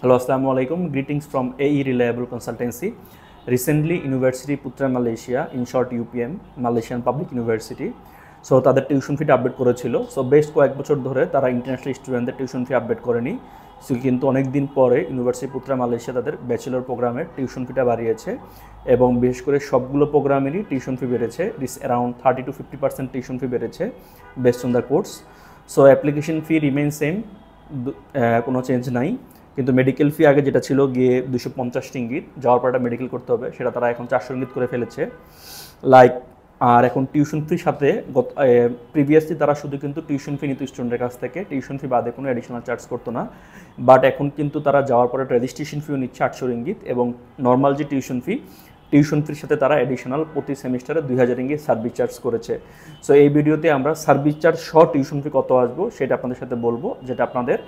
Hello, Assalamu alaikum. Greetings from AE Reliable Consultancy. Recently, University Putra Malaysia, in short UPM, Malaysian Public University. So তাদের tuition ফিটা update করেছিল। So বেশ কয়েক বছর ধরে তারা ইন্টারন্যাশনাল স্টুডেন্টদের টিউশন ফি আপডেট করেনি। সো কিন্তু অনেক দিন পরে ইউনিভার্সিটি পুত্রা মালয়েশিয়া তাদের ব্যাচেলর প্রোগ্রামের টিউশন ফিটা বাড়িয়েছে এবং বিশেষ করে সবগুলো প্রোগ্রামেরই টিউশন ফি বেড়েছে। দিস অ্যারাউন্ড 30-50% টিউশন ফি বেড়েছে based on the course. So application fee remain same, কোনো চেঞ্জ নাই। কিন্তু মেডিকেল ফি আগে যেটা ছিল গিয়ে 250 রিঙ্গিত, যাওয়ার পর একটা মেডিকেল করতে হবে, সেটা তারা এখন 400 রিঙ্গিত করে ফেলেছে। আর এখন টিউশন ফির সাথে প্রিভিয়াসলি তারা শুধু কিন্তু টিউশন ফি নিত স্টুডেন্টের কাছ থেকে, টিউশন ফি বাদে কোনো অ্যাডিশনাল চার্জ করতো না। বাট এখন কিন্তু তারা যাওয়ার পরে রেজিস্ট্রেশন ফিও নিচ্ছে 800 রিঙ্গিত এবং নর্মাল যে টিউশন ফির সাথে তারা অ্যাডিশনাল প্রতি সেমিস্টারে 2000 রিঙ্গিত সার্ভিস চার্জ করেছে। সো এই ভিডিওতে আমরা সার্ভিস চার্জ সহ টিউশন ফি কত আসবো সেটা আপনাদের সাথে বলবো, যেটা আপনাদের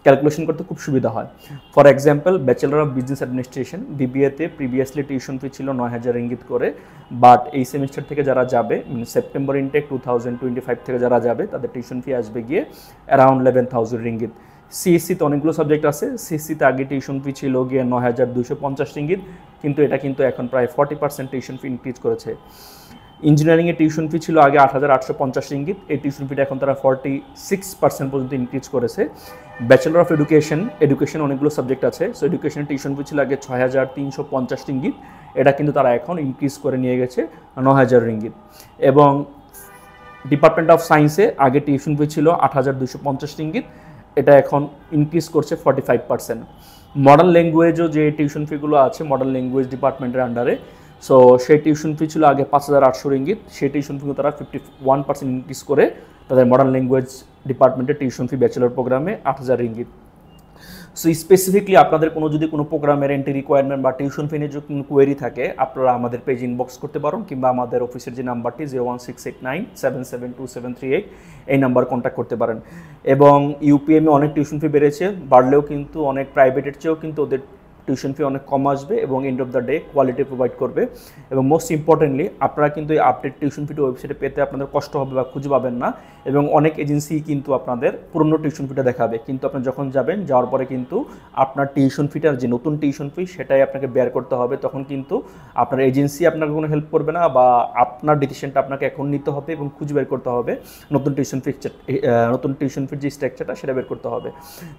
ক্যালকুলেশন করতে খুব সুবিধা হয়। For example, bachelor of business administration বিবিএতে প্রিভিয়াসলি টিউশন ফি ছিল 9000 রিঙ্গিত করে, বাট এই সেমিস্টার থেকে যারা যাবে, সেপ্টেম্বর ইনটেক 2025 থেকে যারা যাবে, তাদের টিউশন ফি আসবে গিয়ে অ্যারাউন্ড 11,000 রিঙ্গিত। সিএসসিতে অনেকগুলো সাবজেক্ট আছে। সিএসসিতে আগে টিউশন ফি ছিল গিয়ে 9250 রিঙ্গিত, কিন্তু এটা কিন্তু এখন প্রায় 40% টিউশন ফি ইনক্রিজ করেছে। ইঞ্জিনিয়ারিংয়ের টিউশন ফি ছিল আগে 8850 রিঙ্গিত, এই টিউশন ফিটা এখন তারা 46% পর্যন্ত ইনক্রিজ করেছে। ব্যাচেলর অফ এডুকেশন অনেকগুলো সাবজেক্ট আছে। সো এডুকেশনের টিউশন ফি ছিল আগে 6350 রিঙ্গিত, এটা কিন্তু তারা এখন ইনক্রিজ করে নিয়ে গেছে 9000 রিঙ্গিত। এবং ডিপার্টমেন্ট অফ সায়েন্সে আগে টিউশন ফি ছিল 8250 রিঙ্গিত, এটা এখন ইনক্রিজ করছে 45%। মডার্ন ল্যাঙ্গুয়েজও যে টিউশন ফিগুলো আছে মডার্ন ল্যাঙ্গুয়েজ ডিপার্টমেন্টের আন্ডারে, সো সেই টিউশন ফি ছিল আগে 5800 রিঙ্গিত, সেই টিউশন ফি তারা 51% ইনক্রিজ করে তাদের মডার্ন ল্যাঙ্গুয়েজ ডিপার্টমেন্টের টিউশন ফি ব্যাচেলর প্রোগ্রামে 8000 রিঙ্গিত। সো স্পেসিফিকলি আপনাদের যদি কোনো প্রোগ্রামের এন্ট্রি রিকোয়ারমেন্ট বা টিউশন ফি নিয়ে যদি কোনো কোয়েরি থাকে, আপনারা আমাদের পেজ ইনবক্স করতে পারেন, কিংবা আমাদের অফিসের যে নাম্বারটি 01689772738 এই নাম্বার কন্ট্যাক্ট করতে পারেন। এবং ইউপিএমে অনেক টিউশন ফি বেড়েছে, বাড়লেও কিন্তু অনেক প্রাইভেটের চেয়েও কিন্তু ওদের টিউশন ফি অনেক কম আসবে এবং end of the day quality provide করবে। এবং মোস্ট ইম্পর্টেন্টলি আপনারা কিন্তু এই আপডেট টিউশন ফিটা ওয়েবসাইটে পেতে আপনাদের কষ্ট হবে বা খুঁজে পাবেন না। এবং অনেক এজেন্সি কিন্তু আপনাদের পুরনো টিউশন ফিটা দেখাবে, কিন্তু আপনি যখন যাবেন, যাওয়ার পরে কিন্তু আপনার টিউশন ফিটার যে নতুন টিউশন ফি সেটাই আপনাকে বেয়ার করতে হবে। তখন কিন্তু আপনার এজেন্সি আপনাকে কোনো হেল্প করবে না, বা আপনার ডিসিশনটা আপনাকে এখন নিতে হবে এবং খুঁজে বের করতে হবে নতুন টিউশন ফির যে স্ট্রাকচারটা সেটা বের করতে হবে।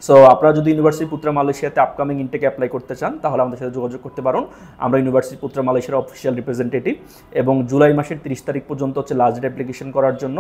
সো আপনারা যদি ইউনিভার্সিটি পুত্রা মালয়েশিয়াতে আপকামিং ইনটেকে অ্যাপ্লাই করতে চান, তাহলে আমাদের সাথে যোগাযোগ করতে পারেন। আমরা ইউনিভার্সিটি পুত্রা মালয়েশিয়ার অফিসিয়াল রিপ্রেজেন্টেটিভ, এবং জুলাই মাসের 30 তারিখ পর্যন্ত হচ্ছে লাস্ট ডেট অ্যাপ্লিকেশন করার জন্য।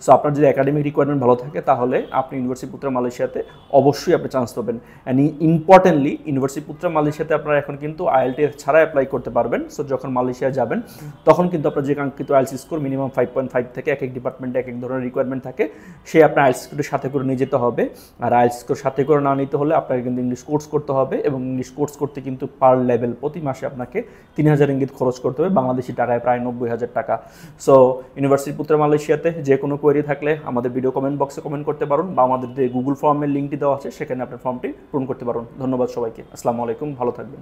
সো আপনার যদি একাডেমিক রিকোয়ারমেন্ট ভালো থাকে, তাহলে আপনি ইউনিভার্সিটি পুত্রা মালয়েশিয়াতে অবশ্যই আপনি চান্স পাবেন। অ্যান্ড ইম্পর্টেন্টলি, ইউনিভার্সিটি পুত্রা মালয়েশিয়াতে আপনারা এখন কিন্তু IELTS ছাড়া অ্যাপ্লাই করতে পারবেন। সো যখন মালয়েশিয়া যাবেন, তখন কিন্তু আপনার যে কাঙ্ক্ষিত IELTS স্কোর মিনিমাম 5.5 থেকে, এক ডিপার্টমেন্টে এক ধরনের রিকোয়ারমেন্ট থাকে, সেই আপনার IELTS স্কোরের সাথে করে নিয়ে যেতে হবে। আর IELTS স্কোর সাথে করে না নিতে হলে আপনাকে কিন্তু ইংলিশ কোর্স করতে হবে, এবং ইংলিশ কোর্স করতে কিন্তু পার লেভেল প্রতি মাসে আপনাকে 3000 রিঙ্গিত খরচ করতে হবে, বাংলাদেশি টাকায় প্রায় 90,000 টাকা। সো ইউনিভার্সিটি পুত্রা মালয়েশিয়াতে যে কোনো কোয়েরি থাকলে আমাদের ভিডিও কমেন্ট বক্সে কমেন্ট করতে পারেন, বা আমাদের যে গুগল ফর্মের লিঙ্কটি দেওয়া আছে সেখানে আপনার ফর্মটি পূরণ করতে পারেন। ধন্যবাদ সবাইকে। আসসালামু আলাইকুম, ভালো থাকবেন।